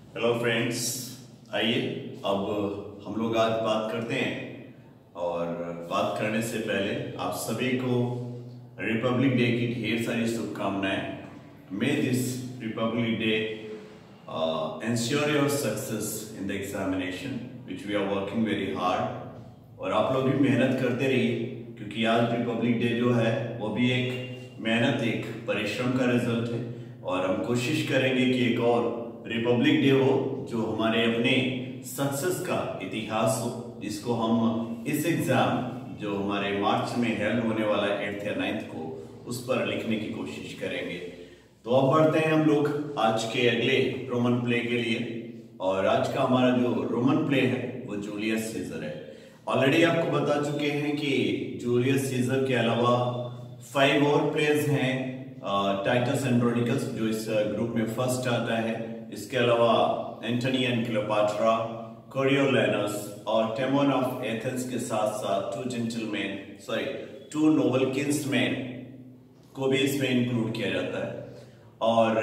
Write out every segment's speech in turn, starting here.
Hello friends, आइए अब हम लोग आज बात करते हैं। और बात करने से पहले आप सभी को रिपब्लिक डे की ढेर सारी शुभकामनाएं। May this Republic Day ensure your success in the examination which we are working very hard। और आप लोग भी मेहनत करते रहिए, क्योंकि आज रिपब्लिक डे जो है वो भी एक मेहनत, एक परिश्रम का रिजल्ट है। और हम कोशिश करेंगे कि एक और रिपब्लिक डे हो जो हमारे अपने सक्सेस का इतिहास हो, जिसको हम इस एग्जाम जो हमारे मार्च में हेल्ड होने वाला है 8th या 9th को, उस पर लिखने की कोशिश करेंगे। तो अब बढ़ते हैं हम लोग आज के अगले रोमन प्ले के लिए। और आज का हमारा जो रोमन प्ले है वो जूलियस सीजर है। ऑलरेडी आपको बता चुके हैं कि जूलियस सीजर के अलावा 5 और प्लेस हैं। टाइटस एंड्रोनिकस जो इस ग्रुप में फर्स्ट आता है, इसके अलावा एंटनी एंड क्लियोपाट्रा, कोरियोलेनस और टेमोन ऑफ एथेंस के साथ साथ 2 नोबल किंग्समैन को भी इसमें इंक्लूड किया जाता है। और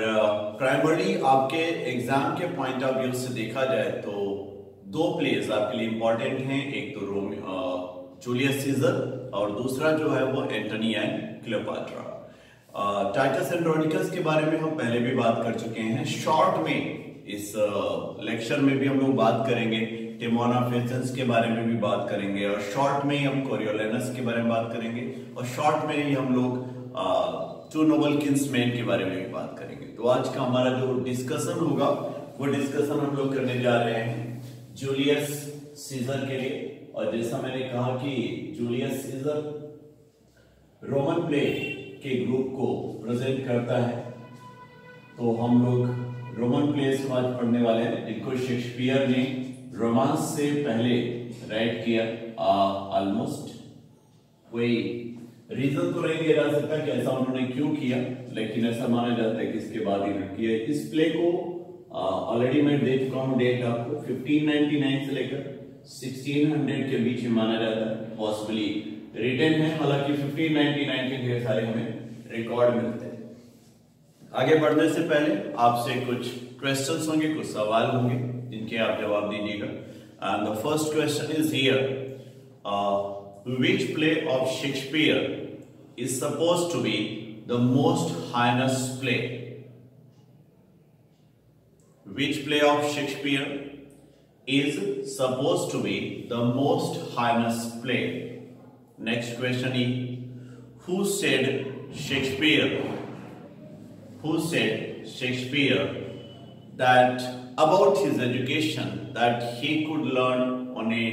प्राइमरली आपके एग्जाम के पॉइंट ऑफ व्यू से देखा जाए तो 2 प्लेस आपके लिए इंपॉर्टेंट हैं। एक तो जूलियस सीजर और दूसरा जो है वो Antony and Cleopatra. Titus Andronicus के बारे में हम पहले भी बात कर चुके हैं। शॉर्ट में इस लेक्चर में भी हम लोग बात करेंगे, टेमोन ऑफ एथेंस के बारे में भी बात करेंगे, और शॉर्ट में ही हम कोरियोलेनस के बारे में बात करेंगे, और शॉर्ट में ही हम लोग 2 नोबल किंग्समैन के बारे में भी बात करेंगे। तो आज का हमारा जो डिस्कशन होगा वो डिस्कशन हम लोग करने जा रहे हैं जूलियस सीजर के लिए। और जैसा मैंने कहा कि जूलियस सीजर रोमन प्ले के ग्रुप को प्रेजेंट करता है, तो हम लोग रोमन प्लेस को आज पढ़ने वाले हैं, जिनको शेक्सपियर ने रोमांस से पहले राइट किया। ऑलमोस्ट कोई रीजन तो नहीं दिया जा सकता कि ऐसा उन्होंने क्यों किया, लेकिन ऐसा माना जाता है कि इसके बाद इन्होंने किया। इस प्ले को ऑलरेडी मैं दे चुका हूं डेट आपको, 1599 से लेकर 1600 के बीच में माना जाता है। पॉसिबली रिटन है, हालांकि 1599 के ढेर सारे हमें रिकॉर्ड मिलते हैं। आगे बढ़ने से पहले आपसे कुछ क्वेश्चंस होंगे, कुछ सवाल होंगे जिनके आप जवाब दीजिएगा। And the first question is here, which play of Shakespeare is supposed to be the most heinous play? Which play of Shakespeare is supposed to be the most heinous play? Next question is, who said Shakespeare that about his education that he could learn on a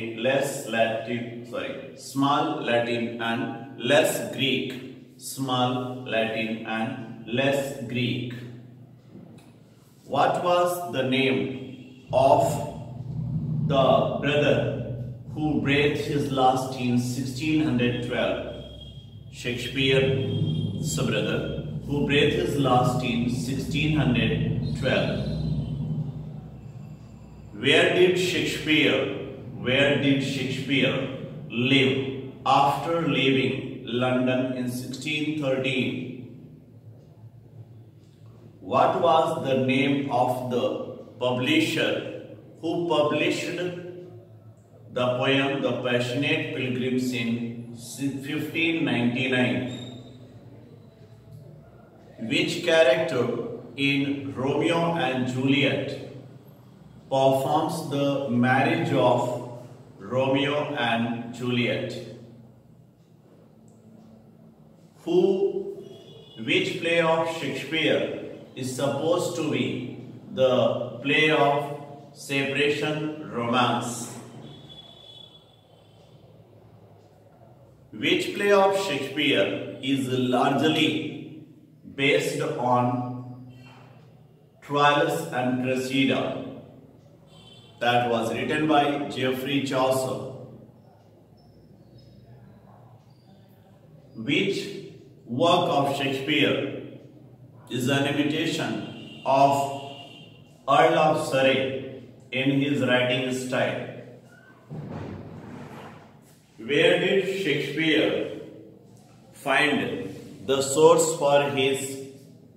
small Latin and less Greek. Small Latin and less Greek. What was the name of the brother who breathed his last in 1612? Shakespeare's brother who breathed his last in 1612. Where did Shakespeare live after leaving London in 1613? What was the name of the publisher who published the poem The Passionate Pilgrims in 1599? Which character in Romeo and Juliet performs the marriage of Romeo and Juliet? Which play of Shakespeare is supposed to be the play of separation romance? Which play of Shakespeare is largely based on Troilus and Cressida, that was written by Geoffrey Chaucer? Which work of Shakespeare is an imitation of Earl of Surrey in his writing style? Where did Shakespeare find the source for his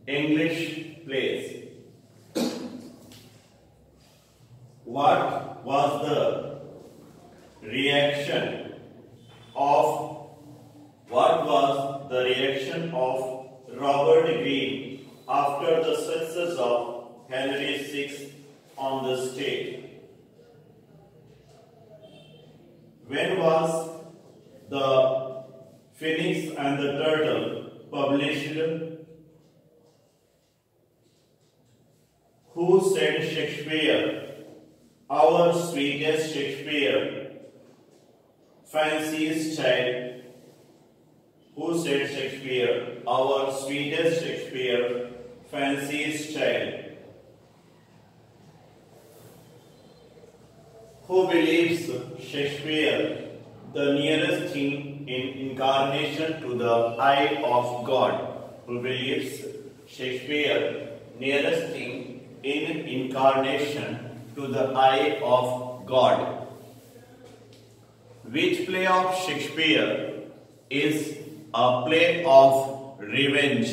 English plays? what was the reaction of Robert Greene after the success of Henry VI on the stage? When was the Phoenix and the Turtle published? Who said Shakespeare, our sweetest Shakespeare, fancies child? Who said Shakespeare, our sweetest Shakespeare, fancies child? Who believes Shakespeare, the nearest thing in incarnation to the eye of God? Who believes Shakespeare, nearest thing in incarnation to the eye of God? Which play of Shakespeare is a play of revenge?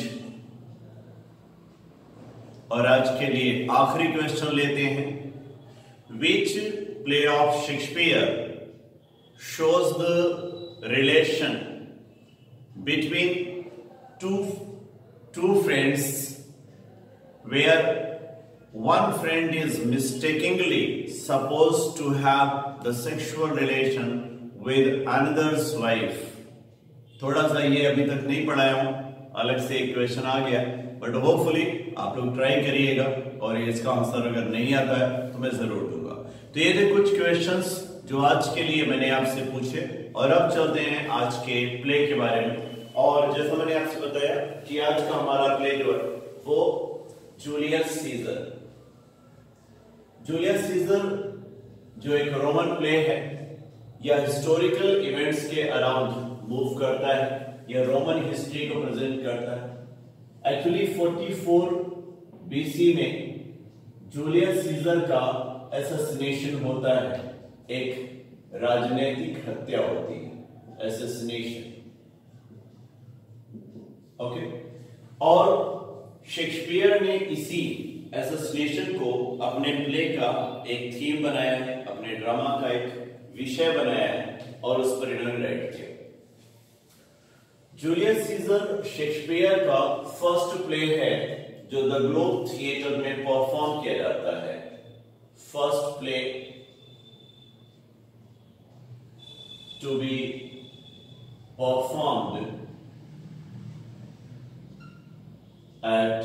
और आज के लिए आखिरी question लेते हैं. Which play of Shakespeare shows the relation between two friends where one friend is mistakenly supposed to have the sexual relation with another's wife? थोड़ा सा ये अभी तक नहीं पढ़ाया हूं, अलग से एक क्वेश्चन आ गया, बट होपफुली आप लोग ट्राई करिएगा और इसका आंसर अगर नहीं आता है तो मैं जरूर दूंगा. तो ये थे कुछ क्वेश्चंस जो आज के लिए मैंने आपसे पूछे, और अब चलते हैं आज के प्ले के बारे में. और जैसा मैंने आपसे बताया कि आज का हमारा प्ले जो है वो जूलियस सीजर. जूलियस सीजर जो एक रोमन प्ले है, यह हिस्टोरिकल इवेंट्स के अराउंड मूव करता है, यह रोमन हिस्ट्री को प्रेजेंट करता है. एक्चुअली 44 बीसी में जूलियस सीजर का एसेसिनेशन होता है, एक राजनीतिक हत्या होती है, एसेसिनेशन. ओके. और शेक्सपियर ने इसी एसेसिनेशन को अपने प्ले का एक थीम बनाया है, अपने ड्रामा का एक विषय बनाया है और उस पर इन्होंने राइट किया. जूलियस सीजर शेक्सपियर का फर्स्ट प्ले है जो द ग्लोब थिएटर में परफॉर्म किया जाता है. First play to be performed at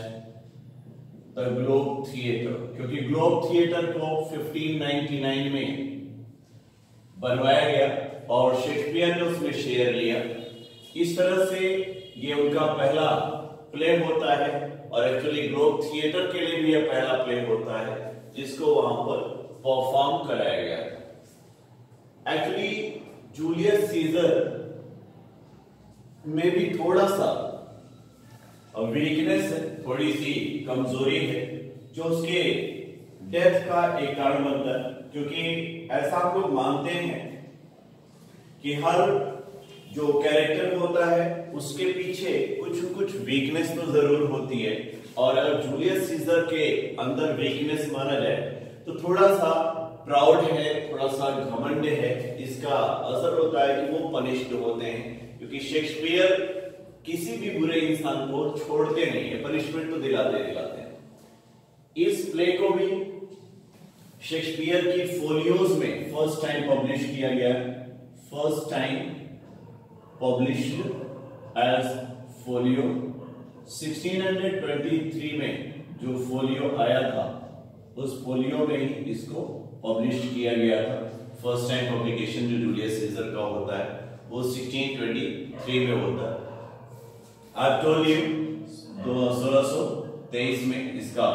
the Globe Theatre, क्योंकि ग्लोब थिएटर को 1599 में बनवाया गया और शेक्सपियर ने उसमें शेयर लिया. इस तरह से ये उनका पहला प्ले होता है और एक्चुअली ग्लोब थिएटर के लिए भी यह पहला प्ले होता है जिसको वहां पर परफॉर्म कराया गया. एक्चुअली जूलियस सीजर में भी थोड़ा सा वीकनेस है, थोड़ी सी कमजोरी है जो उसके डेथ का एक कारण बनता है, क्योंकि ऐसा हम लोग मानते हैं कि हर जो कैरेक्टर होता है उसके पीछे कुछ वीकनेस तो जरूर होती है, और अगर जूलियस सीजर के अंदर वीकनेस माना जाए तो थोड़ा सा प्राउड है, थोड़ा सा घमंड है, इसका असर होता है कि वो पनिश्ड होते हैं, क्योंकि शेक्सपियर किसी भी बुरे इंसान को छोड़ते नहीं है, पनिशमेंट तो दिलाते हैं. इस प्ले को भी शेक्सपियर की फोलियोज में फर्स्ट टाइम पब्लिश किया गया, first time published as folio. 1623 में जो फोलियो आया था उस फोलियो में ही इसको पब्लिश किया गया था. फर्स्ट टाइम पब्लिकेशन जो जूलियस सीजर का होता है वो 1623 में होता है. आई टोल्ड यू 1623 में इसका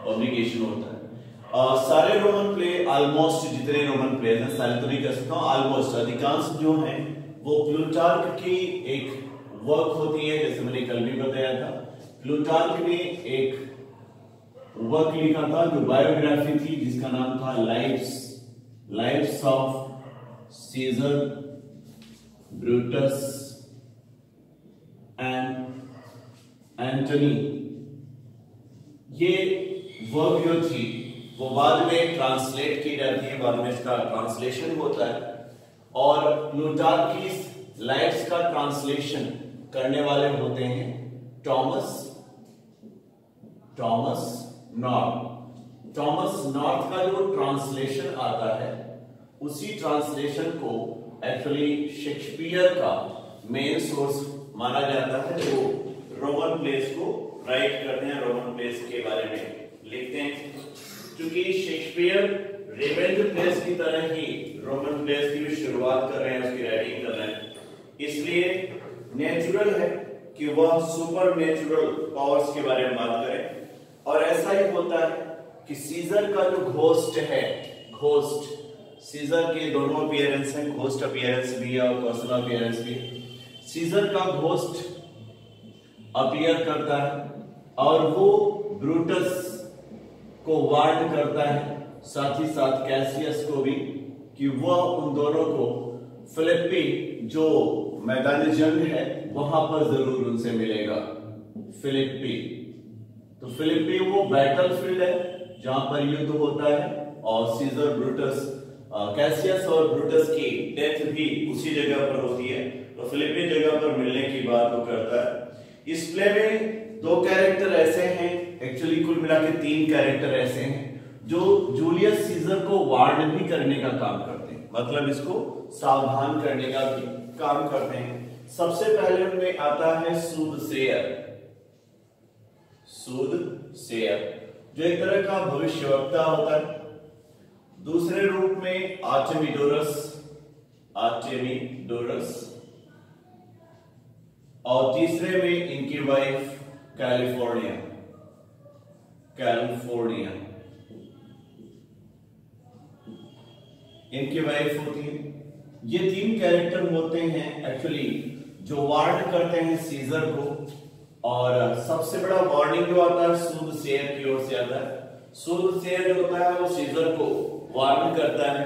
पब्लिकेशन होता है. सारे रोमन प्ले ऑलमोस्ट, जितने रोमन प्ले हैं सारे तो नहीं कह सकता हूं, ऑलमोस्ट अधिकांश जो हैं वो प्लूटार्क की एक वर्क होती है, जैसे मैंने कल भी बताया था. प्लूटार्क ने एक वर्क लिखा था जो बायोग्राफी थी जिसका नाम था Lives of Caesar, Brutus and Antony. ये वर्क जो थी वो बाद में ट्रांसलेट की जाती है, बाद में इसका ट्रांसलेशन होता है। और प्लूटार्किस लाइव्स का ट्रांसलेशन करने वाले होते हैं टॉमस नॉर्थ। टॉमस नॉर्थ का जो ट्रांसलेशन आता है, उसी ट्रांसलेशन को एक्चुअली शेक्सपियर का मेन सोर्स माना जाता है, जो रोमन प्लेस को राइट करते हैं, रोमन प्लेस के बारे में लिखते हैं। क्योंकि शेक्सपियर रिवेंज प्लेस की तरह ही रोमन प्लेस की भी शुरुआत कर रहे हैं, उसकी राइटिंग कर रहे हैं, इसलिए नेचुरल है कि वह सुपर नेचुरल पावर्स के बारे में बात करें। और ऐसा ही होता है कि सीजर का जो घोस्ट है, घोस्ट सीजर के दोनों अपीयरेंस हैं, घोस्ट अपीयरेंस भी और पर्सनल अपीयरेंस भी। सीजर का घोस्ट अपीयर करता है और वो ब्रूटस को वार्न करता है, साथ ही साथ कैसियस को भी, कि वह उन दोनों को फिलिप्पी जो मैदान जंग है वहां पर जरूर उनसे मिलेगा। फिलिप्पी, तो फिलिप्पी वो बैटल फील्ड है जहां पर युद्ध होता है, और सीजर ब्रूटस कैसियस और ब्रूटस की डेथ भी उसी जगह पर होती है, तो फिलिप्पी जगह पर मिलने की बात वो करता है। इस प्ले में दो कैरेक्टर ऐसे हैं, एक्चुअली कुल मिला के 3 कैरेक्टर ऐसे हैं जो जूलियस सीजर को वार्न भी करने का काम करते हैं, मतलब इसको सावधान करने का भी काम करते हैं। सबसे पहले उनमें आता है सूदसेयर, जो एक तरह का भविष्यवक्ता होता है। दूसरे रूप में आर्टेमिडोरस, और तीसरे में इनकी वाइफ कैलिफोर्निया। इनकी वाइफ होती है। ये 3 कैरेक्टर होते हैं एक्चुअली जो वार्न करते हैं सीजर को, और सबसे बड़ा वार्निंग जो आता है सूदसेयर की ओर से आता है। सूदसेयर जो होता है वो सीजर को वार्न करता है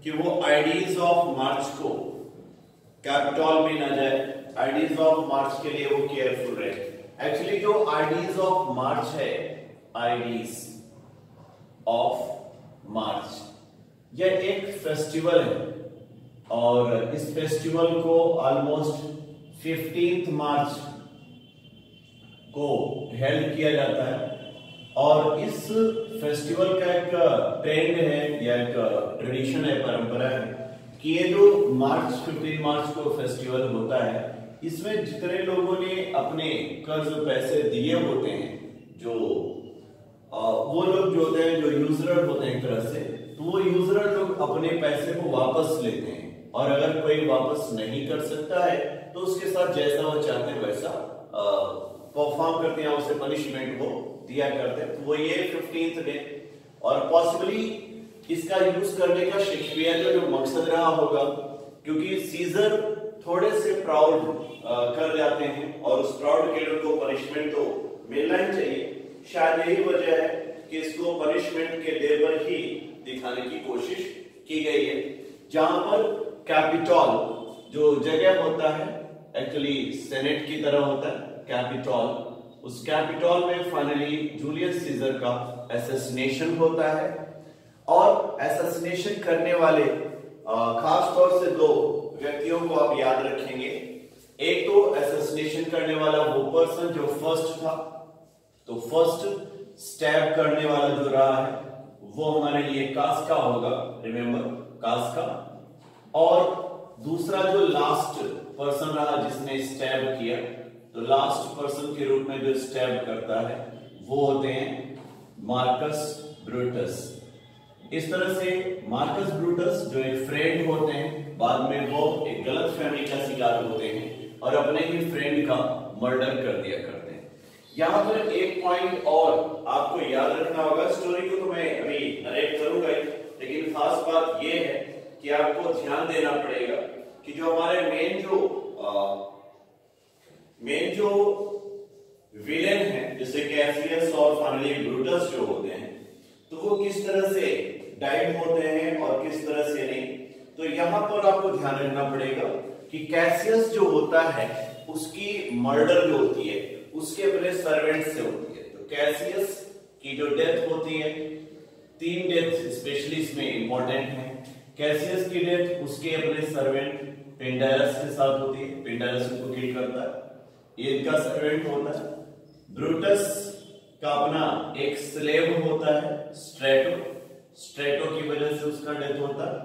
कि वो आइडीज ऑफ मार्च को कैपिटल में ना जाए, आइडीज ऑफ मार्च के लिए वो केयरफुल रहे। एक्चुअली जो आइडीज ऑफ मार्च है, आइडीज ऑफ मार्च, यह एक फेस्टिवल है, और इस फेस्टिवल को ऑलमोस्ट 15 मार्च को हेल्ड किया जाता है। और इस फेस्टिवल का एक ट्रेंड है या एक ट्रेडिशन है, परंपरा है, कि ये जो 15 मार्च को फेस्टिवल होता है, इसमें जितने लोगों ने अपने कर्ज पैसे दिए होते हैं, जो वो लोग जो होते हैं, जो यूजर होते हैं एक तरह से, तो वो यूजर लोग अपने पैसे को वापस लेते हैं, और अगर कोई वापस नहीं कर सकता है तो उसके साथ जैसा वो चाहते हैं वैसा परफॉर्म करते हैं, उसे पनिशमेंट वो दिया करते हैं। तो वो ये 15th डे, और पॉसिबली इसका यूज करने का शेक्सपियर का जो मकसद रहा होगा, क्योंकि सीजर थोड़े से प्राउड कर जाते हैं, और उस प्राउड के लिए उनको पनिशमेंट तो मिलना ही चाहिए। शायद यही वजह है कि इसको पनिशमेंट के डे पर ही दिखाने की कोशिश की गई है, जहां पर कैपिटल जो जगह होता है, एक्चुअली सेनेट की तरह होता है कैपिटल, उस कैपिटल में फाइनली जूलियस सीजर का असैसिनेशन होता है। और असैसिनेशन करने वाले खास तौर से 2 व्यक्तियों को आप याद रखेंगे। एक तो असैसिनेशन करने वाला वो पर्सन जो फर्स्ट था, तो फर्स्ट स्टैब करने वाला जो रहा है वो हमारे लिए कास्का होगा, रिमेंबर कास्का। और दूसरा जो लास्ट पर्सन रहा जिसने स्टैब किया, तो लास्ट पर्सन के रूप में जो स्टैब करता है वो होते हैं मार्कस ब्रूटस। इस तरह से मार्कस ब्रूटस जो एक फ्रेंड होते हैं, बाद में वो एक गलत फहमी का शिकार होते हैं और अपने ही फ्रेंड का मर्डर कर दिया करते हैं। यहां पर एक पॉइंट और आपको याद रखना होगा, स्टोरी को तो मैं अभी नरेट करूंगा ही, लेकिन खास बात यह है कि आपको ध्यान देना पड़ेगा कि जो हमारे मेन जो विलेन है, जैसे कैसियस और फाइनली ब्रूटस जो होते हैं, तो वो किस तरह से डाइड होते हैं और किस तरह से नहीं। तो यहां पर आपको ध्यान रखना पड़ेगा कि कैसियस जो होता है उसकी मर्डर जो होती है उसके अपने सर्वेंट से होती है। तो कैसियस की जो डेथ होती है तीन डेथ स्पेशली इसमें इंपॉर्टेंट है। कैसियस की डेथ उसके अपने सर्वेंट पेंडालस के साथ होती है, पेंडालस उनको किल करता है, ये इनका सर्वेंट होता है। ब्रूटस का अपना एक स्लेव होता है स्ट्रेटो, स्ट्रेटो की वजह से उसका डेथ होता है।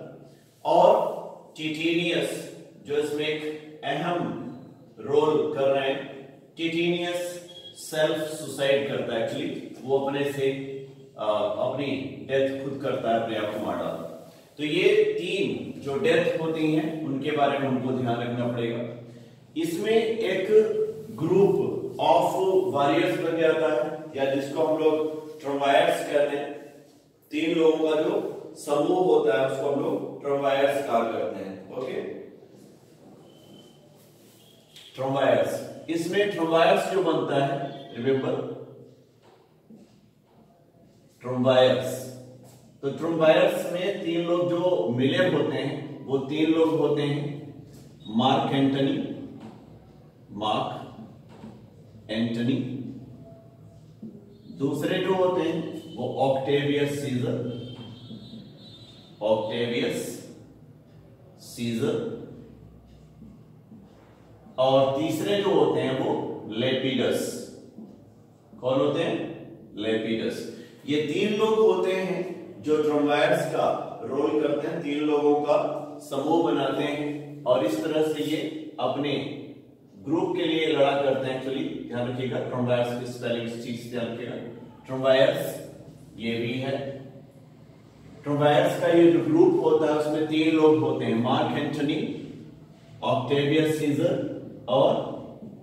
और टिटेनियस जो इसमें एक अहम रोल कर रहे हैं, टिटेनियस सेल्फ सुसाइड करता है, एक्चुअली वो अपने से अपनी डेथ खुद करता है, अपने आप को मार डालता है। तो ये तीन जो डेथ होती हैं उनके बारे में हमको ध्यान रखना पड़ेगा। इसमें एक ग्रुप ऑफ वॉरियर्स बन जाता है, या जिसको हम लोग ट्रम्वायर्स कहते हैं। तीन लोगों का जो समूह होता है उसको हम लोग ट्रम्वायर्स कहा करते हैं। ओके, ट्रम्वायर्स। इसमें ट्रम्वायर्स जो बनता है, रिमेंबर ट्रम्वायर्स, तो ट्रम्वायर्स में तीन लोग जो मिले होते हैं वो तीन लोग होते हैं मार्क एंटनी, मार्क एंटनी। दूसरे जो होते हैं वो ऑक्टेवियस सीजर, ऑक्टेवियस सीजर। और तीसरे जो होते हैं वो लेपिडस। कौन होते हैं? लेपिडस। ये तीन लोग होते हैं जो ट्रम्वायर्स का रोल करते हैं, तीन लोगों का समूह बनाते हैं और इस तरह से ये अपने ग्रुप के लिए लड़ा करते हैं। एक्चुअली ध्यान रखिएगा, ट्रम्वायर्स की स्पेलिंग चीज ध्यान रखिएगा। ट्रम्वायर्स ये भी है। ट्रम्वायर्स का ये जो ग्रुप होता है उसमें तीन लोग होते हैं, मार्क एंटनी, ऑक्टेवियस सीजर और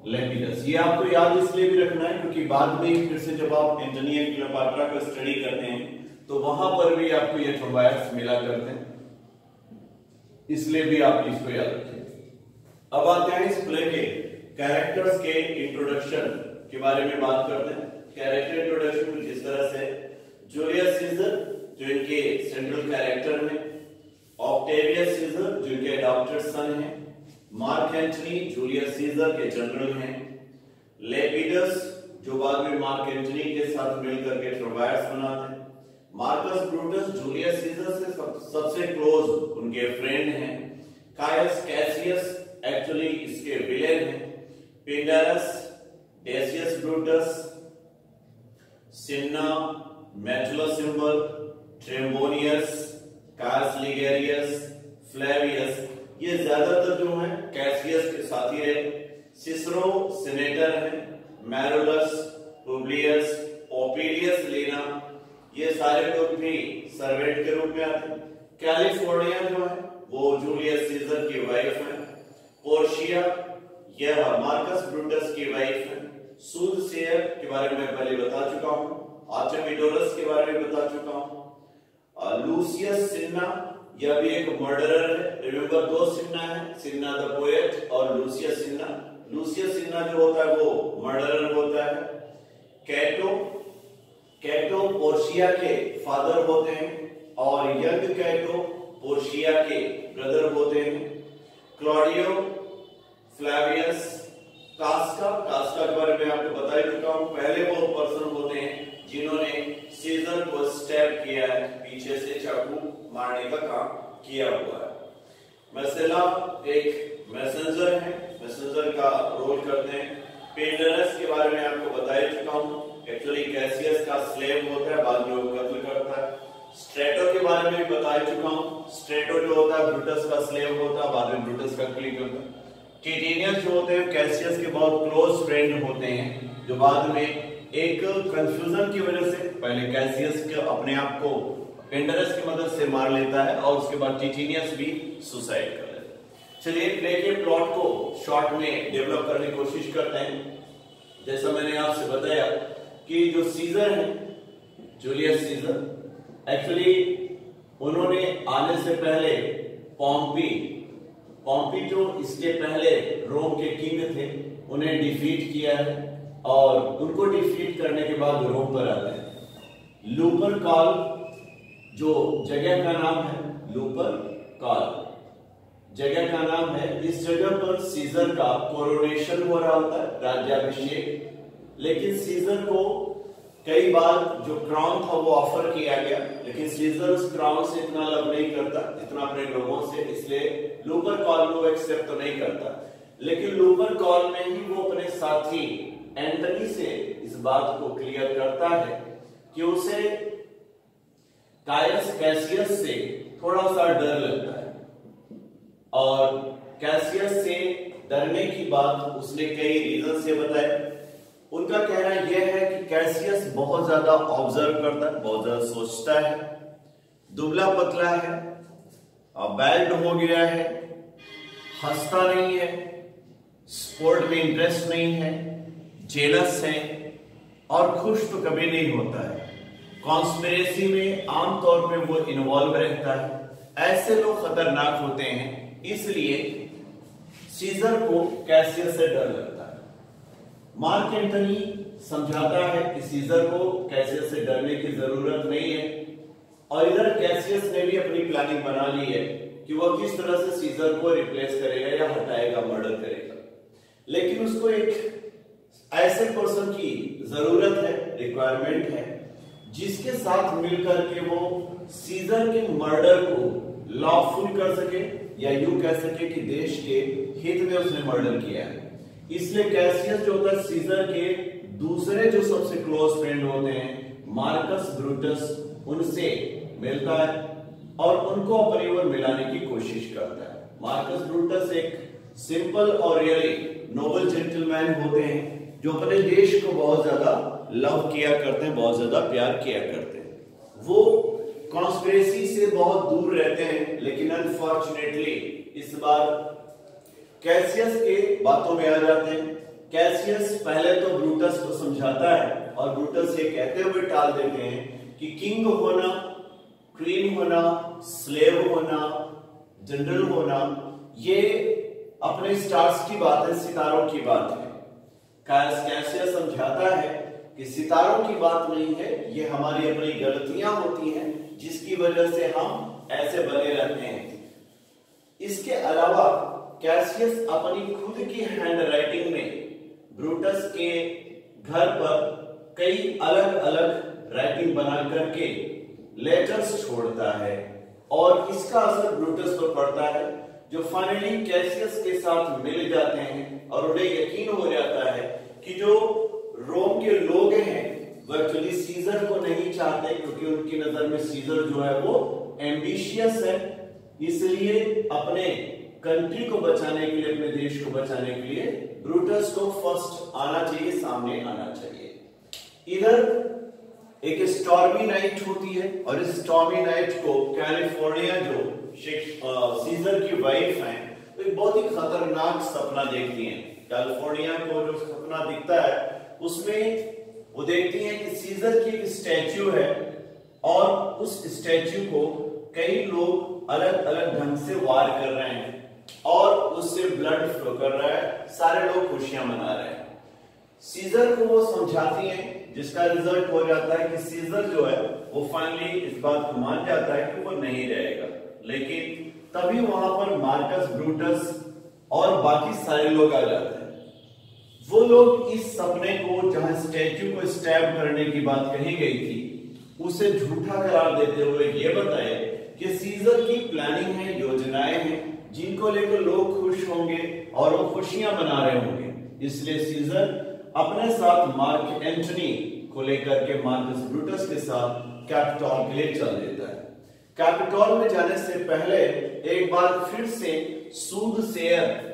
लेपिडस। ये आपको याद इसलिए भी रखना है क्योंकि बाद में फिर से जब आप एंटनी एंड क्लियोपात्रा को स्टडी करते हैं तो वहां पर भी आपको ये ट्रम्वायर्स मिला करते हैं, इसलिए भी आप इसको याद रखें। अब आते हैं इस प्ले के कैरेक्टर्स के इंट्रोडक्शन के बारे में बात करते हैं। कैरेक्टर इंट्रोडक्शन कुछ इस तरह से, जूलियस सीजर जो इनके सेंट्रल कैरेक्टर में, ऑक्टेवियस सीजर जो इनके अडॉप्टेड सन हैं, मार्क एंटनी जूलियस सीजर के जनरल हैं, लेपिडस जो बाद में मार्क एंटनी के साथ मिलकर के ट्रम्वायर्स बनाते हैं, मार्कस ब्रूटस जूलियस सीजर से सबसे क्लोज उनके फ्रेंड हैं, कायस कैसियस एक्चुअली इसके विलेन हैं, पेंडालस, डेसियस ब्रूटस, सिन्ना, मेटुलस सिंबल, ट्रेम्बोनियस, कायस लिगेरियस, फ्लेवियस, ये ज्यादातर जो है कैसियस के साथी रहे। सिसरो सीनेटर है, मैरोलस, पुब्लियस, ओपिलियस लीना, ये सारे लोग भी सर्वेंट के रूप में आते हैं। कैलिफोर्निया जो है वो जूलियस सीजर की वाइफ है। पोर्शिया यह मार्कस ब्रूटस की वाइफ है। सूदसेयर के बारे में पहले बता चुका हूं, आर्चिमिडोरस के बारे में बता चुका हूं। लूसियस सिन्ना यह भी एक मर्डरर है। रिमेंबर दो सिन्ना है, सिन्ना द पोएट और लूसियस सिन्ना। लूसियस सिन्ना जो होता है वो मर्डरर होता है। कैटो, कैटो पोर्शिया के फादर होते हैं और यंग कैटो पोर्शिया के ब्रदर होते हैं। क्लॉडियो, फ्लैवियस, कास्का, कास्का के बारे में आपको बता ही चुका हूं। पहले वो पर्सन होते हैं जिन्होंने सीजर को स्टैब किया है, पीछे से चाकू मारने का काम किया हुआ है। मैसेला एक मैसेंजर है, मैसेंजर का रोल करते हैं। पेंडालस के बारे में आपको बता ही चुका हूं, एक्चुअली कैसियस का स्लेव होता है, बाद में वो कत्ल करता है। स्ट्रेटो के बारे में भी बता ही चुका हूं, स्ट्रेटो जो होता है ब्रूटस का स्लेव होता है, बाद में ब्रूटस का किल करता है। टिटेनियस जो होते हैं कैसियस के बहुत क्लोज फ्रेंड होते हैं, जो बाद में एक कंफ्यूजन की वजह से पहले कैसियस के अपने आप को पेंडालस की मदद से मार लेता है और उसके बाद टिटेनियस भी सुसाइड कर लेता है। चलिए प्ले के प्लॉट को शॉर्ट में डेवलप करने की कोशिश करते हैं। जैसा मैंने आपसे बताया कि जो सीजर है जूलियस सीजर, एक्चुअली उन्होंने आने से पहले पॉम्पी जो इसके पहले रोम के किंग थे उन्हें डिफीट किया है और उनको डिफीट करने के बाद रोम पर आते हैं। लूपर काल जो जगह का नाम है, लूपर काल जगह का नाम है। इस जगह पर सीजर का कोरोनेशन हो रहा होता है, राज्याभिषेक। लेकिन सीजर को कई बार जो क्राउन था वो ऑफर किया गया, लेकिन सीजर उस क्राउन से इतना लव नहीं करता जितना अपने लोगों से, इसलिए लूपर कॉल को एक्सेप्ट तो नहीं करता। लेकिन लूपर कॉल में ही वो अपने साथी एंटनी से इस बात को क्लियर करता है कि उसे कायस कैसियस से थोड़ा सा डर लगता है, और कैसियस से डरने की बात उसने कई रीजन से बताए। उनका कहना यह है कि कैसियस बहुत ज्यादा ऑब्जर्व करता है, बहुत ज्यादा सोचता है, दुबला पतला है, बैल्ड हो गया है, हंसता नहीं है, स्पोर्ट में इंटरेस्ट नहीं है, जेलस है और खुश तो कभी नहीं होता है, कॉन्स्पिरेसी में आमतौर पे वो इन्वॉल्व रहता है। ऐसे लोग खतरनाक होते हैं, इसलिए सीजर को कैसियस से डर लगता है। मार्क एंटनी समझाता है कि सीजर को कैसियस से डरने की जरूरत नहीं है, और इधर कैसियस ने भी अपनी प्लानिंग बना ली है कि वह किस तरह से सीजर को रिप्लेस करेगा या हटाएगा, मर्डर करेगा। लेकिन उसको एक ऐसे पर्सन की जरूरत है, रिक्वायरमेंट है, जिसके साथ मिलकर के वो सीजर के मर्डर को लॉफुल कर सके, या यूं कह सके कि देश के हित में उसने मर्डर किया है। इसलिए कैसियस जो होता है सीजर के दूसरे जो सबसे क्लोज फ्रेंड होते हैं मार्कस ब्रूटस, उनसे मिलता है और उनको अपनी ओर मिलाने की कोशिश करता है। मार्कस ब्रूटस एक सिंपल और रियली नोबल जेंटलमैन होते हैं जो अपने देश को बहुत ज्यादा लव किया करते हैं, बहुत ज्यादा प्यार किया करते हैं। वो कॉन्स्पिरेसी से बहुत दूर रहते हैं, लेकिन अनफॉर्चुनेटली इस बार कैसियस के बातों में आ जाते हैं। कैसियस पहले तो ब्रूटस को समझाता है और ब्रूटस ये कहते हुए टाल देते हैं कि किंग होना, क्वीन होना, स्लेव होना, जनरल होना, ये अपने स्टार्स की बात है, सितारों की बात है। कैसियस समझाता है कि सितारों की बात नहीं है, ये हमारी अपनी गलतियां होती हैं जिसकी वजह से हम ऐसे बने रहते हैं। इसके अलावा कैसियस अपनी खुद की हैंड राइटिंग में ब्रूटस के घर पर कई अलग अलग राइटिंग बना करके लेटर्स छोड़ता है, और इसका असर ब्रूटस पर पड़ता है, जो फाइनली कैसियस के साथ मिल जाते हैं और उन्हें यकीन हो जाता है कि जो रोम के लोग हैं वो एक्चुअली सीजर को नहीं चाहते, क्योंकि उनकी नजर में सीजर जो है वो एम्बिशियस है, इसलिए अपने कंट्री को बचाने के लिए, अपने देश को बचाने के लिए ब्रूटस को फर्स्ट आना चाहिए, सामने आना चाहिए। इधर एक स्टॉर्मी नाइट होती है, और इस स्टॉर्मी नाइट को कैलिफोर्निया जो सीजर की वाइफ है तो एक बहुत ही खतरनाक सपना देखती हैं। कैलिफोर्निया को जो सपना दिखता है उसमें वो देखती हैं कि सीजर की एक स्टैच्यू है, और उस स्टैच्यू को कई लोग अलग अलग ढंग से वार कर रहे हैं और उससे ब्लड फ्लो कर रहा है, सारे लोग खुशियां मना रहे हैं। सीजर को वो समझाती हैं, जिसका रिजल्ट हो जाता है कि सीजर जो है वो फाइनली इस बात को मान जाता है कि वो नहीं रहेगा। लेकिन तभी वहां पर मार्कस ब्रूटस और बाकी सारे लोग आ जाते हैं। वो लोग इस सपने को, जहां स्टैच्यू को स्टैब करने की बात कही गई थी, उसे झूठा करार देते हुए ये बताए कि सीजर की प्लानिंग है, योजनाएं हैं जिनको लेकर लोग खुश होंगे और वो खुशियां मना रहे होंगे। इसलिए सीजर अपने साथ मार्क एंटनी को लेकर के मार्कस ब्रूटस के साथ कैपिटॉल के लिए चल देता है। कैपिटॉल में जाने से पहले एक बार फिर से सूदसेयर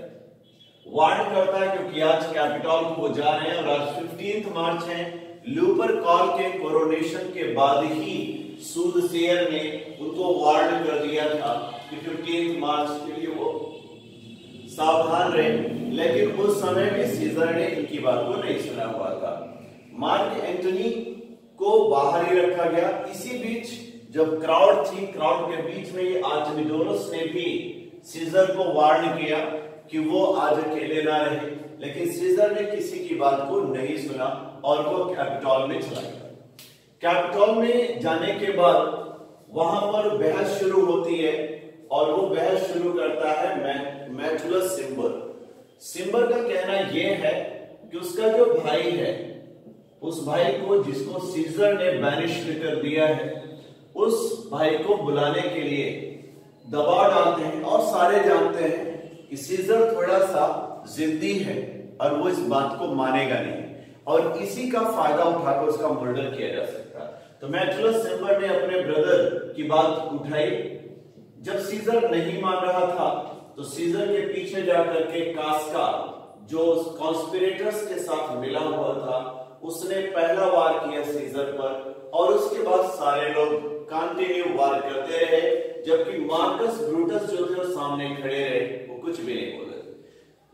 वार्न करता है, क्योंकि आज कैपिटॉल को जा रहे हैं और आज 15 मार्च है। लूपर कॉल के कोरोनेशन के बाद ही सूदसेयर ने उनको वार्न कर दिया था कि 15 मार्च के लिए वो सावधान रहे, लेकिन उस समय भी सीजर ने इनकी बात को नहीं सुना हुआ था। मार्क एंटनी को बाहर ही रखा गया। इसी बीच जब क्राउड थी, क्राउड के बीच में ये आर्चमिडोरस ने भी सीजर को वार्न किया कि वो आज अकेले ना रहे, लेकिन सीजर ने किसी की बात को नहीं सुना और वो कैपिटॉल में चला गया। कैपिटॉल में जाने के बाद वहां पर बहस शुरू होती है, और वो बहस शुरू करता है मैथुलस सिम्बर। सिम्बर का कहना यह है कि उसका जो भाई है उस भाई को जिसको सीजर ने बैनिश कर दिया है, उस भाई को बुलाने के लिए दबाव डालते हैं। और सारे जानते हैं कि सीजर थोड़ा सा जिद्दी है और वो इस बात को मानेगा नहीं, और इसी का फायदा उठाकर उसका मर्डर किया जा सकता है। तो मेट्रियस सेम्बर ने अपने ब्रदर की बात उठाई। जब सीजर नहीं मान रहा था तो सीजर के पीछे जाकर के कास्का, जो कॉन्स्पिरेटर्स के साथ मिला हुआ था, उसने पहला वार किया सीजर पर, और उसके बाद सारे लोग कंटिन्यू वार करते रहे, जबकि मार्कस ब्रूटस जो थे सामने खड़े रहे, वो कुछ भी नहीं बोले।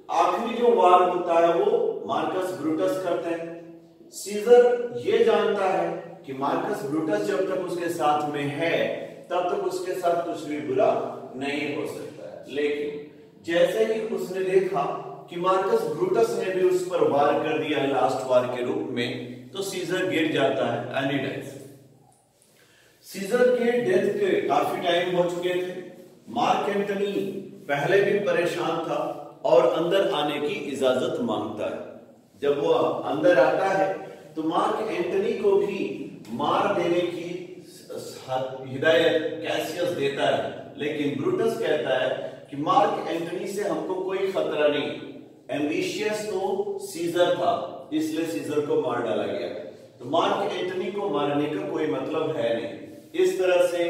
आखिरी जो वार होता है वो मार्कस ब्रूटस करते हैं। सीजर ये जानता है कि मार्कस ब्रूटस जब तक उसके साथ में है तब तक उसके साथ कुछ भी बुरा नहीं हो सकता है। लेकिन जैसे ही उसने देखा कि मार्कस ब्रूटस ने भी उस पर वार कर दिया लास्ट वार के रूप में, तो सीजर गिर जाता है एंड ही डाइज। सीजर के डेथ के काफी टाइम हो चुके थे। मार्क एंटनी पहले भी परेशान था और अंदर आने की इजाजत मांगता है। जब वो अंदर आता है तो मार्क एंटनी को भी मार देने की हिदायत कैसियस देता है, लेकिन ब्रूटस कहता है कि मार्क एंटनी से हमको कोई खतरा नहीं, एम्बिशियस तो सीजर था, इसलिए सीजर को मार डाला गया। तो मार्क एंटनी को मारने का कोई मतलब है नहीं। इस तरह से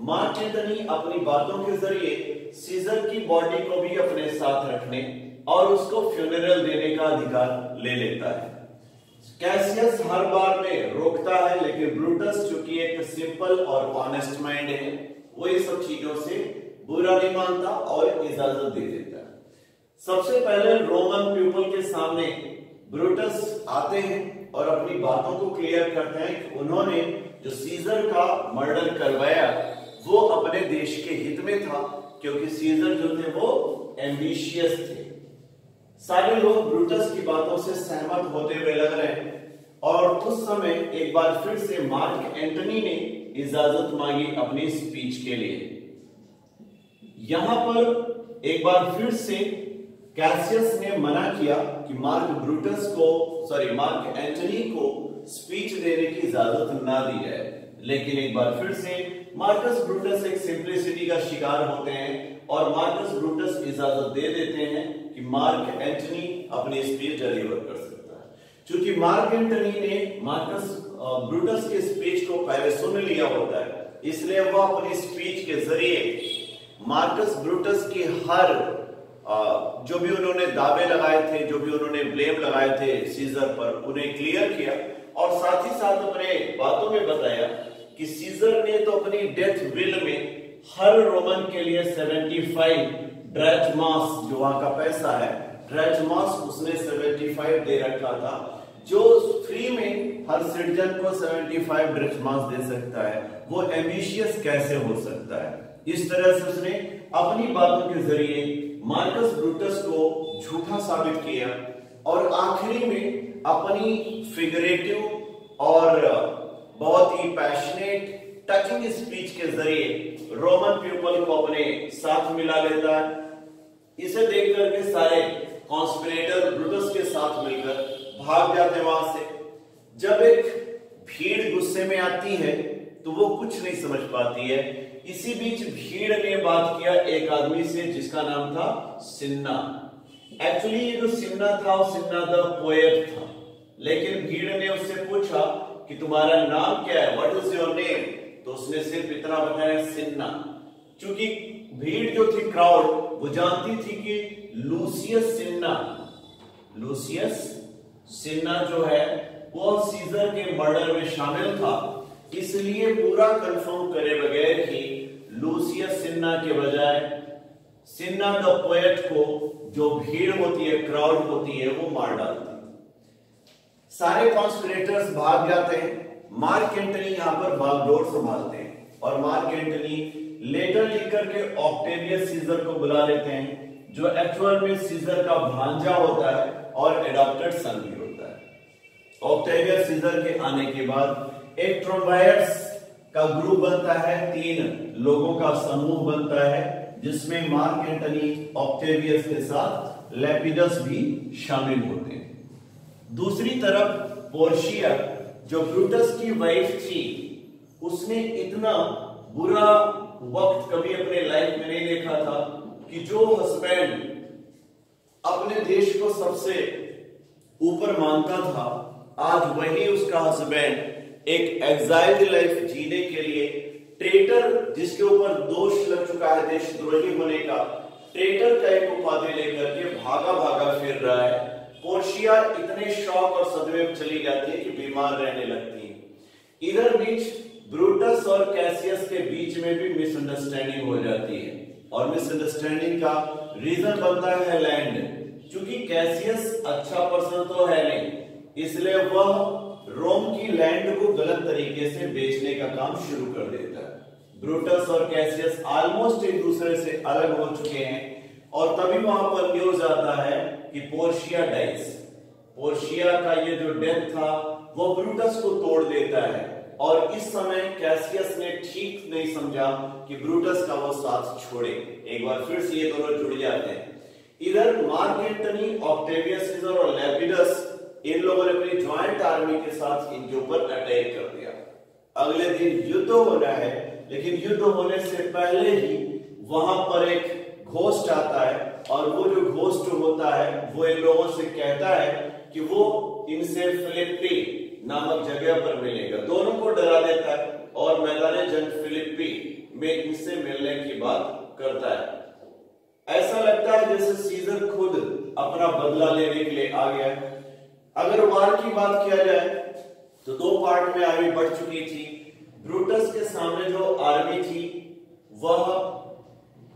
मार्क एंटनी अपनी बातों के जरिए सीजर की बॉडी को भी अपने साथ रखने और उसको फ्यूनरल देने का अधिकार ले लेता है। कैसियस हर बार में रोकता है, लेकिन ब्रूटस चूंकि एक सिंपल और ऑनेस्ट माइंड है, वो ये सब चीजों से बुरा नहीं मानता और इजाजत दे देता है। सबसे पहले रोमन पीपल के सामने ब्रूटस आते हैं और अपनी बातों को क्लियर करते हैं कि उन्होंने जो सीजर का मर्डर करवाया वो अपने देश के हित में था, क्योंकि सीजर जो थे वो एम्बिशियस थे। सारे लोग ब्रूटस की बातों से सहमत होते हुए लग रहे हैं, और उस समय एक बार फिर से मार्क एंटनी ने इजाजत मांगी अपनी स्पीच के लिए। यहां पर एक बार फिर से कैसियस ने मना किया कि मार्क एंटनी को स्पीच देने की इजाजत ना दी जाए, लेकिन एक बार फिर से मार्कस ब्रूटस एक सिंप्लिसिटी का शिकार होते हैं और मार्कस ब्रूटस इजाजत दे देते हैं कि मार्क एंटनी अपनी स्पीच डिलीवर कर सकता है। चूंकि मार्क एंटनी ने मार्कस ब्रूटस के स्पीच को पहले सुन लिया होता है, इसलिए वो अपनी स्पीच के जरिए मार्कस ब्रूटस की हर जो भी उन्होंने दावे लगाए थे, जो भी उन्होंने ब्लेम लगाए थे सीजर पर, उन्हें क्लियर किया, और साथ ही साथ अपने बातों में बताया कि सीजर ने तो अपनी डेथ विल में हर रोमन के लिए 75 ड्रैचमास, जो वहां का पैसा है, ड्रैचमास उसने 75 दे रखा था, जो फ्री में हर सिटीजन को 75 ड्रैचमास दे सकता है। वो एम्बिशियस कैसे हो सकता है? इस तरह से उसने अपनी बातों के जरिए मार्कस ब्रूटस को झूठा साबित किया, और आखिरी में अपनी फिगरेटिव और बहुत ही पैशनेट टचिंग स्पीच के जरिए रोमन पीपल को अपने साथ मिला लेता है। इसे देख करके सारे कॉन्स्पिरेटर ब्रूटस के साथ मिलकर भाग जाते हैं वहां से। जब एक भीड़ गुस्से में आती है तो वो कुछ नहीं समझ पाती है। इसी बीच भीड़ ने बात किया एक आदमी से जिसका नाम था सिन्ना। एक्चुअली ये जो सिन्ना था वो सिन्ना द पोएट था, लेकिन भीड़ ने उससे पूछा कि तुम्हारा नाम क्या है, व्हाट इज योर नेम? तो उसने सिर्फ इतना बताया, सिन्ना। क्योंकि भीड़ जो थी, क्राउड, वो जानती थी कि लूसियस सिन्ना जो है वो सीजर के मर्डर में शामिल था, इसलिए पूरा कंफर्म करे बगैर ही लूसियस सिन्ना के बजाय सिन्ना द पोएट को, जो भीड़ होती है, क्राउड होती है, वो मार डालती। सारे कॉन्स्पिरेटर्स भाग जाते हैं। मार्क एंटनी यहां पर बागडोर संभालते हैं, और मार्क एंटनी लेटर लिख करके ऑक्टेवियस सीजर को बुला लेते हैं, जो एक्चुअल में सीजर का भांजा होता है और एडॉप्टेड सन भी होता है। ऑक्टेवियस सीजर के आने के बाद एक ट्रोम्बायर्स का ग्रुप बनता है, 3 लोगों का समूह बनता है, जिसमें मार्क एंटनी ऑक्टेवियस के साथ लेपिडस भी शामिल होते हैं। दूसरी तरफ पोर्शिया जो ब्रूटस की वाइफ थी, उसने इतना बुरा वक्त कभी अपने लाइफ में नहीं देखा था कि जो हस्बैंड अपने देश को सबसे ऊपर मानता था, आज वही उसका हस्बैंड एक एग्जाइल्ड लाइफ जीने के लिए, ट्रेटर जिसके ऊपर दोष लग चुका है देशद्रोही होने का, ट्रेटर का एक उपाधि लेकर के भागा भागा फिर रहा है। पोर्शिया इतने शौक और सदमे में चली जाती है कि बीमार रहने लगती है। इधर बीच ब्रूटस और कैसियस के बीच में भी मिसअंडरस्टैंडिंग हो जाती है, और मिसअंडरस्टैंडिंग का रीजन बनता है लैंड। क्योंकि कैसियस अच्छा पर्सन तो है नहीं, इसलिए वह रोम की लैंड को गलत तरीके से बेचने का काम शुरू कर देता है। ब्रूटस और कैसियस ऑलमोस्ट एक दूसरे से अलग हो चुके हैं, और तभी वहां पर न्यूज आता है कि पोर्शिया डाइज। पोर्शिया का ये जो डेथ था वो ब्रूटस को तोड़ देता है, और इस समय कैसियस ने ठीक नहीं समझा कि ब्रूटस का वो साथ छोड़े। एक बार फिर से ये दोनों जुड़ जाते हैं। इधर मार्क एंटनी, ऑक्टेवियस सीजर और लेपिडस, इन लोगों ने अपनी ज्वाइंट आर्मी के साथ इनके ऊपर अटैक कर दिया। अगले दिन युद्ध हो रहा है, लेकिन युद्ध होने से पहले ही वहां पर एक घोस्ट आता है, और वो जो घोस्ट होता है वो इन लोगों से कहता है कि वो इनसे फिलिप्पी नामक जगह पर मिलेगा। दोनों को डरा देता है और मैदान जंग फिलिप्पी में इनसे मिलने की बात करता है। ऐसा लगता है जैसे सीजर खुद अपना बदला लेने के लिए आ गया। अगर वार की बात किया जाए तो दो पार्ट में आर्मी बढ़ चुकी थी। ब्रूटस के सामने जो आर्मी थी वह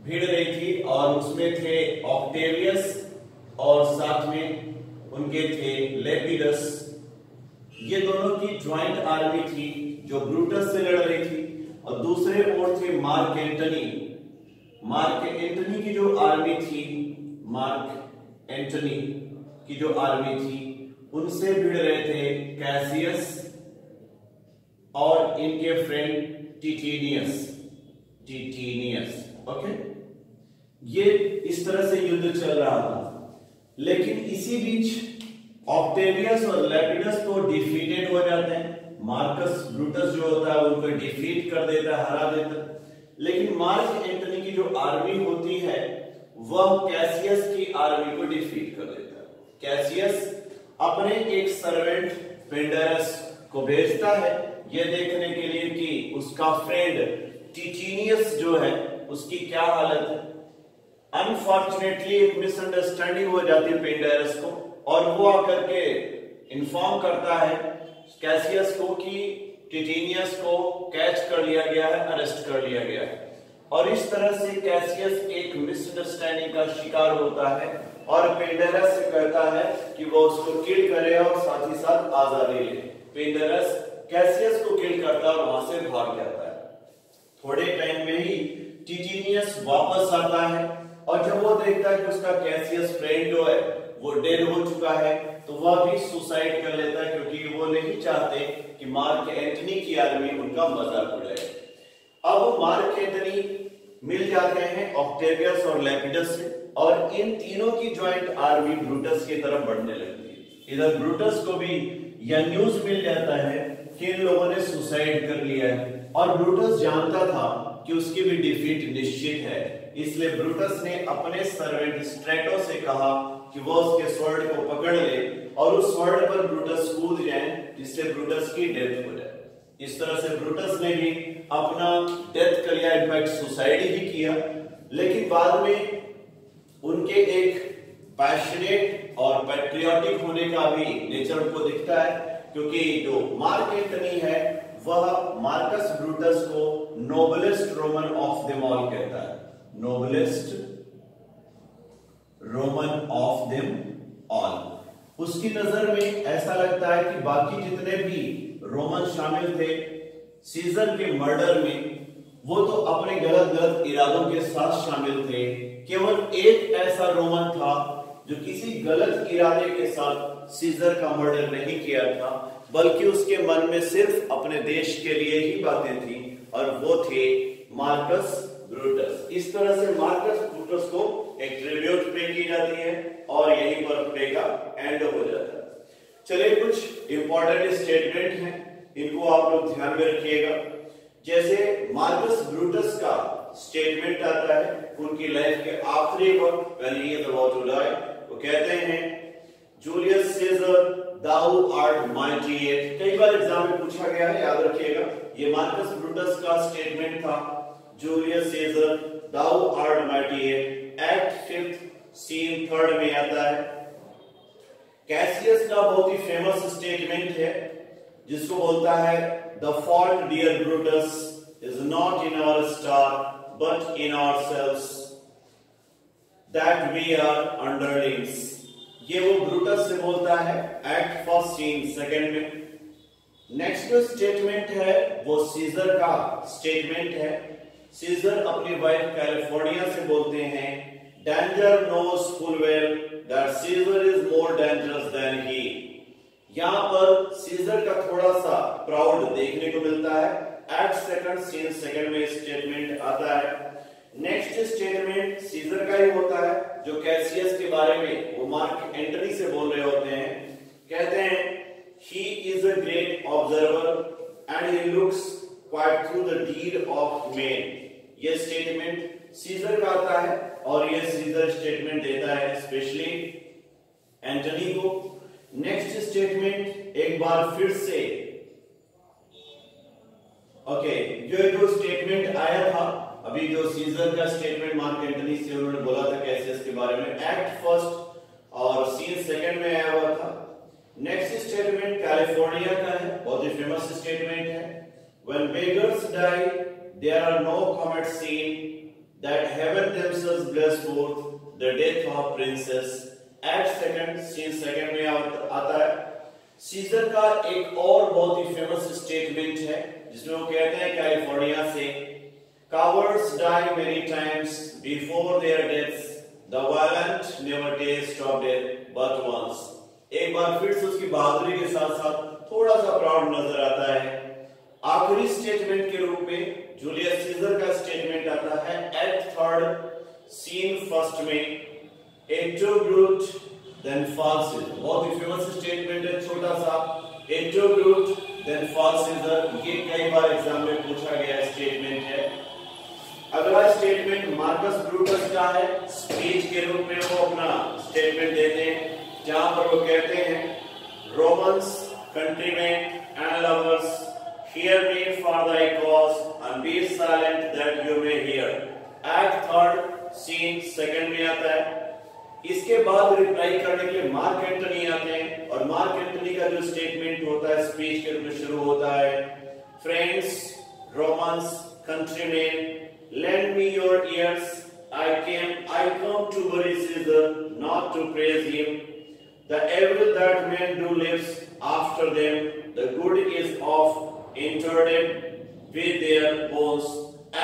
भिड़ रही थी, और उसमें थे ऑक्टेवियस और साथ में उनके थे लेपिडस। ये दोनों की ज्वाइंट आर्मी थी जो ब्रूटस से लड़ रही थी, और दूसरे ओर थे मार्क एंटनी। मार्क एंटनी की जो आर्मी थी, मार्क एंटनी की जो आर्मी थी, उनसे भिड़ रहे थे कैसियस और इनके फ्रेंड टिटिनियस। ओके, ये इस तरह से युद्ध चल रहा था। लेकिन इसी बीच ऑक्टेवियस और लेपिडस तो डिफीटेड हो जाते हैं। मार्कस ब्रूटस जो होता है उनको डिफीट कर देता है, हरा देता है। लेकिन मार्क एंटनी की जो आर्मी होती है वह कैसियस की आर्मी को डिफीट कर देता है। कैसियस अपने एक सर्वेंट पेंडरस को भेजता है यह देखने के लिए कि उसका फ्रेंड टिटिनियस जो है उसकी क्या हालत है। अनफॉर्चुनेटली एक मिसअंडरस्टैंडिंग हो जाती है पेंडरस को, और वो आकर के इन्फॉर्म करता है कैसियस को कि टिटिनियस को कैच कर लिया गया है, अरेस्ट कर लिया गया है। और इस तरह से कैसियस एक मिसअंडरस्टैंडिंग का शिकार होता है और पेंडरस से कहता है कि वो उसको किल करे और साथ ही साथ आजादी ले। पेंडरस कैसियस को किल करता है और वहां से भाग जाता है। थोड़े टाइम में ही टिटिनियस वापस आता है, और जब वो देखता है कि उसका कैसियस फ्रेंड जो है वो डेड हो चुका है, तो वह भी सुसाइड कर लेता है, क्योंकि वो नहीं चाहते कि मार्क एंटनी की आर्मी उनका मजाक उड़ाए। अब मार्क एंटनी मिल जाते हैं ऑक्टेवियस और लेपिडस से, और इन तीनों की ज्वाइंट आर्मी ब्रूटस की तरफ बढ़ने लगती है। इधर ब्रूटस को भी यह न्यूज मिल जाता है कि इन लोगों ने सुसाइड कर लिया है, और ब्रूटस जानता था कि उसकी भी डिफीट निश्चित है। इसलिए ब्रूटस ने अपने सर्वेंट स्ट्रेटो से कहा कि वो उसके स्वॉर्ड को पकड़ ले और उस स्वॉर्ड पर ब्रूटस कूद जाए, जिससे ब्रूटस की डेथ हो जाए। इस तरह से ब्रूटस ने भी अपना डेथ कर लिया, इनफैक्ट सुसाइड ही किया। लेकिन बाद में उनके एक पैशनेट और पैट्रियोटिक होने का भी नेचर उनको दिखता है, क्योंकि जो मार्क एंटनी है वह मार्कस ब्रूटस को noblest Roman of them all कहता है। Noblest Roman of them all. उसकी नजर में ऐसा लगता है कि बाकी जितने भी रोमन शामिल थे सीजर के मर्डर में, वो तो अपने गलत गलत इरादों के साथ शामिल थे। केवल एक ऐसा रोमन था जो किसी गलत इरादे के साथ सीजर का मर्डर नहीं किया था, बल्कि उसके मन में सिर्फ अपने देश के लिए ही बातें थी, और वो थे मार्कस ब्रूटस। इस तरह से मार्कस ब्रूटस को एक ट्रिब्यूट पे की जाती है, और यहीं पर प्ले का एंड हो जाता है। चलिए कुछ इंपॉर्टेंट स्टेटमेंट हैं, इनको आप लोग ध्यान में रखिएगा। जैसे मार्कस ब्रूटस का स्टेटमेंट आता है उनकी लाइफ के आखिरी वक्त, when he is about to die, वो कहते हैं Julius Caesar thou art mighty yet. कई बार एग्जाम में पूछा गया है, याद रखिएगा। ये मार्कस ब्रूटस का स्टेटमेंट था, Julius Caesar thou art mighty yet. Act 5 scene 3 में आता है। कैसियस का बहुत ही फेमस स्टेटमेंट है जिसको बोलता है the fault dear Brutus is not in our star but in ourselves that we are underlings. ये वो ब्रूटस से बोलता है एक्ट 1 सीन 2 में। नेक्स्ट जो स्टेटमेंट है वो सीजर का स्टेटमेंट है। सीजर अपनी वाइफ कैलिफोर्निया से बोलते हैं Danger knows full well that Caesar is more dangerous than he। यहाँ पर सीजर का थोड़ा सा प्राउड देखने को मिलता है। एक्ट 2 सीन 2 में स्टेटमेंट आता है। नेक्स्ट स्टेटमेंट सीजर का ही होता है, जो कैसियस के बारे में वो मार्क एंटनी से बोल रहे होते हैं। कहते हैं he is a great observer and he looks quite through the deed of men। ये स्टेटमेंट सीजर का आता है और ये सीजर स्टेटमेंट देता है स्पेशली एंटनी को। नेक्स्ट स्टेटमेंट एक बार फिर से जो स्टेटमेंट आया था अभी, जो सीजर का स्टेटमेंट मार्क एंटनी से उन्होंने बोला था कैसियस के बारे में, एक्ट 1 और सीन 2 में आया हुआ था। नेक्स्ट स्टेटमेंट कैलिफोर्निया का है, बहुत ही फेमस स्टेटमेंट है। When beggars die, there are no comets seen that heaven themselves bless forth the death of princes। Act 2 scene 2 में आता है। सीजर का एक और बहुत ही फेमस स्टेटमेंट है जिसमें वो कहते हैं कैलिफोर्निया से cowards die many times before their deaths, the violent never taste of death but once। एक बार फिर से उसकी बहादुरी के साथ साथ थोड़ा सा प्राउड नजर आता है। आखिरी स्टेटमेंट के रूप में जूलियस सीजर का स्टेटमेंट आता है एक्ट 3 सीन 1 में, A true brute then false Caesar। बहुत ही फेमस स्टेटमेंट है, छोटा सा, A true brute then false Caesar। ये कई बार एग्जाम में पूछा गया स्टेटमेंट है। अगला स्टेटमेंट मार्कस ब्रूटस का है, स्पीच के रूप में वो अपना स्टेटमेंट देते हैं जहां पर वो कहते हैं Romans countrymen and lovers hear me for thy cause and be silent that you may hear। Act 3 scene 2 में आता है। इसके बाद रिप्लाई करने के लिए मार्क एंटनी आते हैं और मार्क एंटनी का जो स्टेटमेंट होता है स्पीच के रूप में शुरू होता है, friends Romans countrymen lend me your ears, I come to bury Caesar, not to praise him। The evil that men do lives after them, the good is of interred with their bones।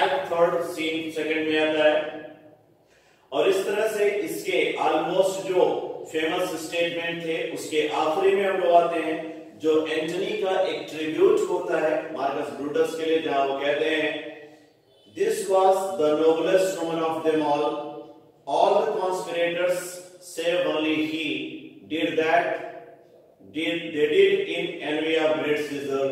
Act 3 scene 2 में आता है। और इस तरह से इसके almost जो famous statement थे उसके आखिरी में हम लोग आते हैं जो एंटनी का एक ट्रिब्यूट होता है मार्कस ब्रूटस के लिए, जहां वो कहते हैं This was the noblest Roman of them all the conspirators save only he did they did in envy of great Caesar,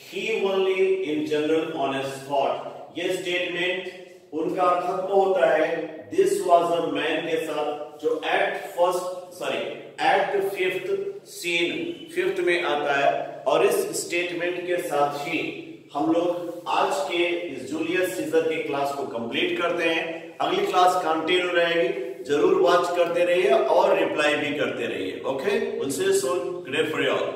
he only in general honest thought। ये स्टेटमेंट उनका खत्म होता है This was a man के साथ, जो act 5 scene 5 में आता है। और इस स्टेटमेंट के साथ ही हम लोग आज के इस जूलियस सीजर की क्लास को कंप्लीट करते हैं। अगली क्लास कंटिन्यू रहेगी, जरूर वॉच करते रहिए और रिप्लाई भी करते रहिए। ओके, उनसे सुन, ग्रेट फॉर यू ऑल।